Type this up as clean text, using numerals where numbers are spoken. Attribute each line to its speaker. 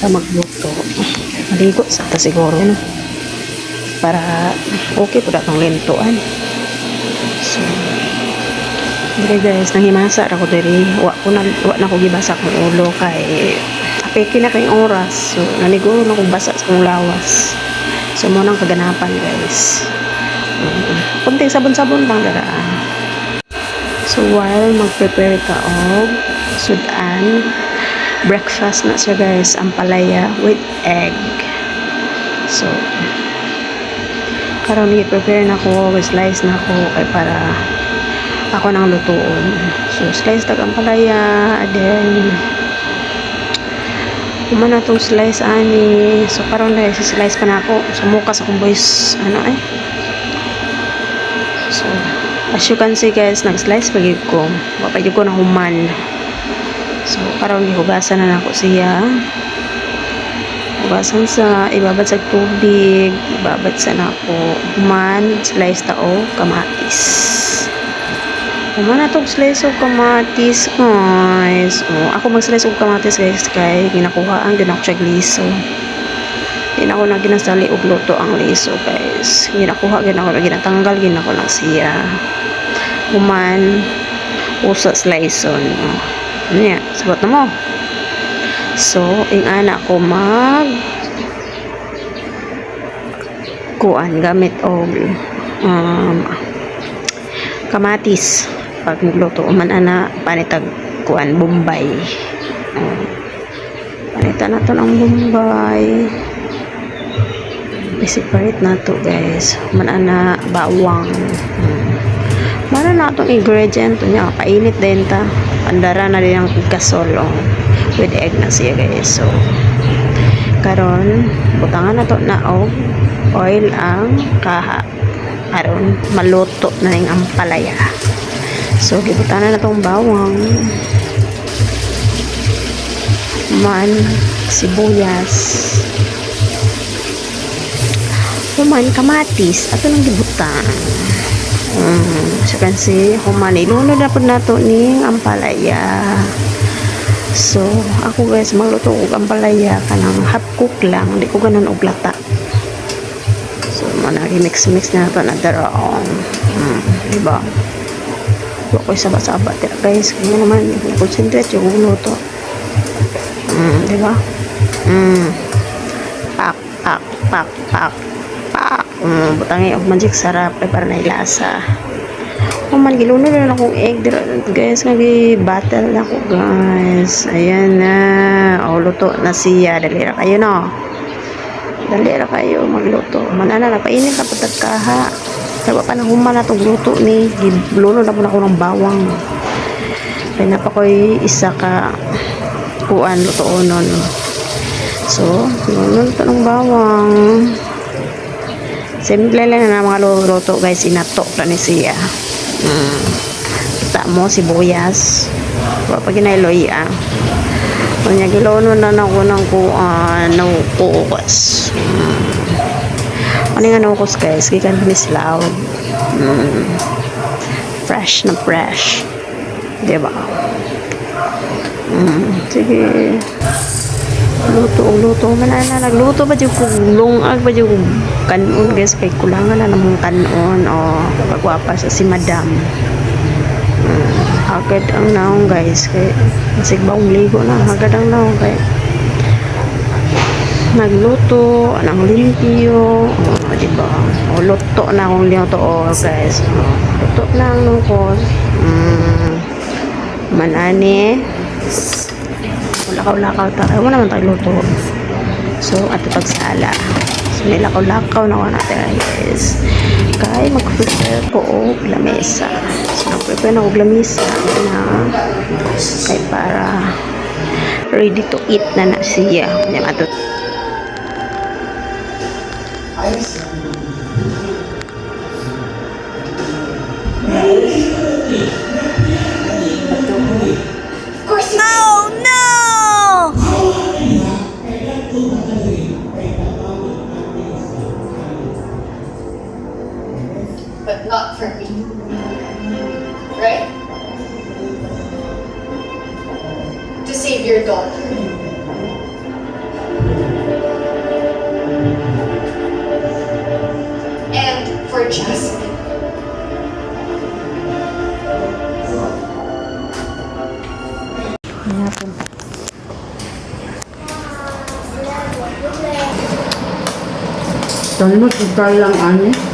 Speaker 1: ka magluto, maligo sa ta siguro, no? Para okay po datong lintuan. So, dire guys, nangimasa ako diri. Wa na ko gibasa kong ulo kay apeke na kay oras. So, nanigo na kong basa sa kong lawas. So, mo nang kaganapan guys. Kunting sabon-sabon lang daraan. So, while mag-prepare ka og sudan, breakfast na siya guys, ampalaya with egg. So, karon i-prepare na ko, slice na ko kay para ako nang lutuon. So, slice tag ampalaya, then kumana tong slice ani. So, karon dahil slice pa na ako. Sumukas akong boys, So, as you can see guys, nag-slice pagid ko. Wapagid ko na human. So, karon gihugasan na nako siya. Hugasan sa ibabad sa tubig, ibabad sa nako human, slice tao kamatis. Human na tong slice og kamatis guys. Ako mag-slice og kamatis guys kay ginakuha ang siya liso. Di na ako na ginasali og luto ang liso guys. Ginakuha ginatanggal ginako na siya. Human usa sliceon. Niya, sabot na mo. So, ing ana ko kuan gamit og kamatis pag nagluto man ana panitag kuan bombay. Panitan nato ng bombay. I-separate na to guys. Man ana bawang. Mana na itong ingredient niya. Painit din ta. Pandara na din ang gasol with egg na siya guys. So, karon butangan na to na oil ang kaha. Karon maluto na yung ampalaya. So, gibutangan na itong bawang. Man, sibuyas. Human, kamatis. Ato lang gibutan. So, you can see, human, ilunod na po nato ni ampalaya. So, ako guys, magluto og ampalaya kanang half cook lang, hindi ko ganan og lata. So, mix na nato na darong. Diba? Huwag ko saba-saba tira guys. Kaya naman, concentrate yung luto. Diba? Pak, pak, pak, pak, pak. Butangi og magic sarap ay para nailasa. Man giluno na akong egg dira guys, nagi-battle na ako guys. Ayan na. Luto na siya. Dali ra kayo no. Dali ra kayo magluto. Manana na painit na patagkaha. Kaya pa na human na itong luto ni. Giluno na po na ako ng bawang. Kaya na pa ko'y isa ka kuan luto-onon. So, giluno na ng bawang. Simple lang na mga luto guys. Inato na ni siya. Kita mo sibuyas. Pag ginailoy kanya gilono na ako ng naukos. Ano nga naukos guys? Gikan finis loud. Fresh na fresh. Diba? Sige. Luto manana nagluto ba yung lungag ba yung kanon guys kay kulangan na namang kanon pagwapa sa si madam. Agad ang naong guys kay sigbawang ligo na agad ang naong kay nagluto anang limpyo diba luto na akong liyo guys luto na ang nungkos manani lakaw-lakaw tayo. Wala naman tayo luto. So, ato pagsala. So, nilakaw-lakaw na ako natin guys. Kaya mag-prepare ko og lamesa. So, mag-prepare na og lamesa na kay para ready to eat na siya. Yan ato.
Speaker 2: But not for me. Right? To save your daughter. Jess.
Speaker 1: Hanapon.
Speaker 3: Tanong mo, lang ani.